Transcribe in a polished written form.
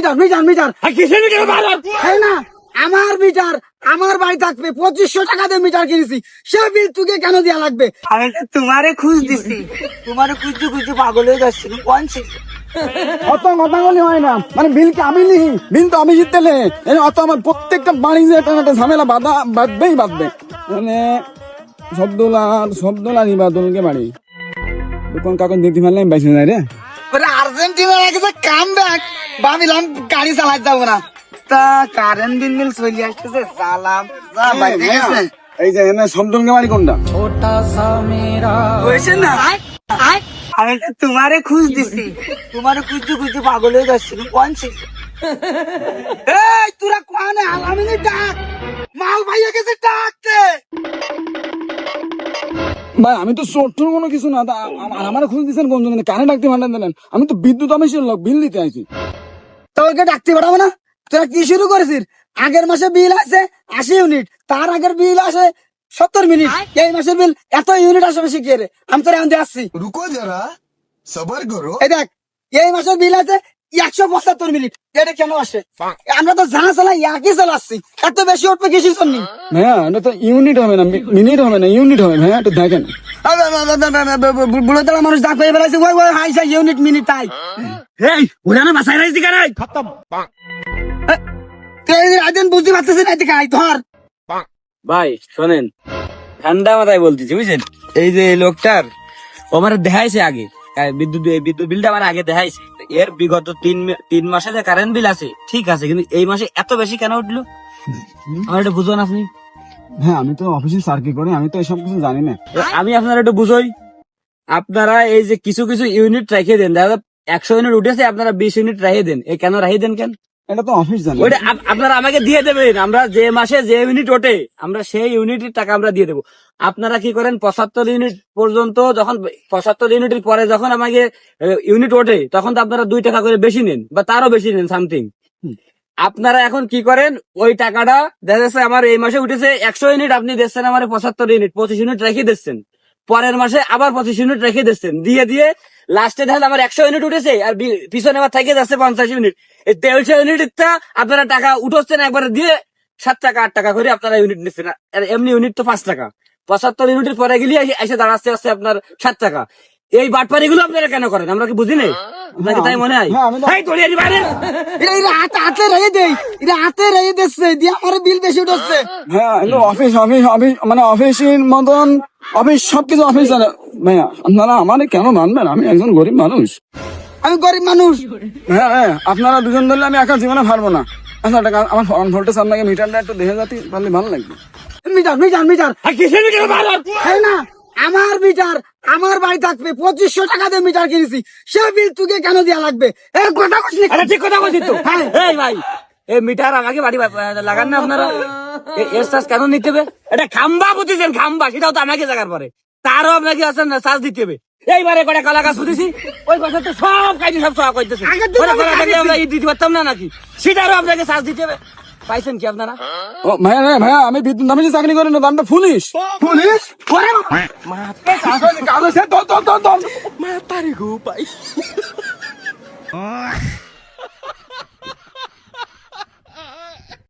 Metre metre metre কিসের metre বারবার? হ্যাঁ না, আমার মিটার আমার বাড়ি থাকবে 2500 টাকা দিয়ে মিটার কিনেছি, সে বিল তোকে কেন দেওয়া লাগবে? আমি তো তোমারে খুঁজ দিছি, তোমারে খুঁজতে খুঁজতে পাগল হয়ে যাচ্ছি। কোন ছিল? অত কথা বলি হয় না, মানে বিল কি আমি লিখি? বিল তো আমি জিততে লে, অত আমার প্রত্যেকটা বাড়ি যে একটা একটা ঝামেলা বাঁধবেই বাঁধবে। মানে শব্দলা নিবাদলকে বাড়ি কোন কাগজ দিতে পারলে আমি বাইসে যাই রে। আর্জেন্টিনা একটা কাম ব্যাক ভাবিলাম গাড়ি চালাই যাবো না, তা কারেন্ট বিল চলে আসতেছে। সালাম যা বাইরে গেছে এই যে এনে শব্দলকে বাড়ি কোনটা? হয়েছে না? আমি তো তোমারে খুঁজ দিছি, তোমারে খুঁজতে খুঁজতে পাগল হয়ে যাচ্ছি। কোন ছিল? এই তোরা কোয়ানে আলামিনি ডাক, মাল ভাইয়া গেছে ডাকতে। ভাই আমি তো চোর কোনো কিছু না, আর আমার খুঁজ দিচ্ছেন কোন জন্য? কানে ডাকতে ভান্ডার দিলেন, আমি তো বিদ্যুৎ অফিসের লোক, বিল দিতে আইছি। তোকে ডাকতে পাঠাবো না? তোরা কি শুরু করেছিস? আগের মাসে বিল আছে 80 ইউনিট, তার আগের বিল আসে 70 মিনিট, এই মাসের বিল এত ইউনিট আসবে শিখিয়ে রে। আমি তোরা আনতে আসছি, रुको जरा सबर करो। এই দেখ এই মাসের বিল আছে 175 মিনিট, এটা কেন আসে? আমরা তো জানা চালাই একই চালাচ্ছি, এত বেশি উঠবে কিসের জন্য? হ্যাঁ এটা তো ইউনিট হবে না, মিনিট হবে না, ইউনিট হবে। হ্যাঁ একটু দেখেন, বুড়ো তারা মানুষ দাগ পেয়ে বেড়াইছে, ওই ওই হাই ইউনিট মিনিট তাই। এই ওখানে বাসায় রাইছি কেন? খতম। আইদিন বুঝতে পারতেছি না, এদিকে আই ধর। ভাই শোনেন, ঠান্ডা মাথায় বলতেছি বুঝছেন, এই যে এই লোকটার ও আমার দেখাইছে আগে বিদ্যুৎ বিলটা আমার আগে দেখাইছে। এর বিগত তিন মাসে যে কারেন্ট বিল আছে ঠিক আছে, কিন্তু এই মাসে এত বেশি কেন উঠলো আমার এটা বুঝবেন আপনি? হ্যাঁ আমি তো অফিসে চাকরি করি, আমি তো এসব কিছু জানি না। আমি আপনারা একটু বুঝই, আপনারা এই যে কিছু কিছু ইউনিট রেখে দেন, দেখা 100 ইউনিট উঠেছে, আপনারা 20 ইউনিট রেখে দেন। এই কেন রেখে দেন কেন? এটা তো অফিস জানে। ওইটা আপনারা আমাকে দিয়ে দেবেন, আমরা যে মাসে যে ইউনিট ওঠে আমরা সেই ইউনিটের টাকা আমরা দিয়ে দেবো। আপনারা কি করেন 75 ইউনিট পর্যন্ত, যখন 75 ইউনিটের পরে যখন আমাকে ইউনিট ওঠে তখন তো আপনারা 2 টাকা করে বেশি নেন বা তারও বেশি নেন সামথিং। আপনারা এখন কি করেন, ওই টাকাটা দেখা যাচ্ছে আমার এই মাসে উঠেছে 100 ইউনিট, আপনি দিচ্ছেন আমার 75 ইউনিট, 25 ইউনিট রেখে দিচ্ছেন। পরের মাসে আবার 25 ইউনিট রেখে দিচ্ছেন, দিয়ে দিয়ে লাস্টে দেখেন আমার 100 ইউনিট উঠেছে আর পিছনে আবার থেকে যাচ্ছে 50 ইউনিট। এই 150 ইউনিটটা আপনারা টাকা উঠোচ্ছেন একবারে দিয়ে 7 টাকা 8 টাকা করে আপনারা ইউনিট নিচ্ছেন। আর এমনি ইউনিট তো 5 টাকা, 75 ইউনিটের পরে গেলে এসে দাঁড়াচ্ছে হচ্ছে আপনার 7 টাকা। এই বাটপারি গুলো আপনারা কেন করেন আমরা কি বুঝি নাই? আপনাকে তাই মনে হয়? এই তোরিয়ারি বাইরে হাতে রেখে দেই, এটা হাতে রেখে দিচ্ছে দিয়ে আমার বিল বেশি উঠছে। হ্যাঁ অফিস অফিস অফিস মানে অফিসের মতন অফিস, সবকিছু অফিস জানে। ভাইয়া আপনারা আমারে কেন মানবেন? আমি একজন গরিব মানুষ, আমি গরিব মানুষ। হ্যাঁ হ্যাঁ আপনারা দুজন ধরলে আমি একা জীবনে পারবো না। আচ্ছা টাকা আমার ফোন ভোল্টেজ আপনাকে মিটারটা একটু দেখে যাতে পারলে ভালো লাগবে। মিটার মিটার মিটার কিসের মিটার বারবার? হ্যাঁ না, আমার মিটার আমার বাড়ি থাকবে 2500 টাকা দিয়ে মিটার কিনেছি, সে বিল তোকে কেন দেওয়া লাগবে? কথা বলছি, আরে ঠিক কথা বলছি তো। এই ভাই এই মিটার আমাকে বাড়ি লাগান না আপনারা, এর চার্জ কেন নিতে হবে? এটা খাম্বা বুঝেছেন, খাম্বা, সেটাও তো আমাকে জায়গার পরে, তারও আপনাকে আছেন না চার্জ দিতে হবে। এইবারে কটা কলা গাছ বুঝেছি, ওই কথা তো সব কাজে সব সব করতেছে, আমরা ই দিতে পারতাম না নাকি? সেটারও আপনাকে চার্জ দিতে হবে। পাইছেন কি আপনারা? ও ভাইয়া ভাইয়া আমি বিদ্যুৎ অফিসে চাকরি করি না, দামটা পুলিশ পুলিশ माता रे गो भाई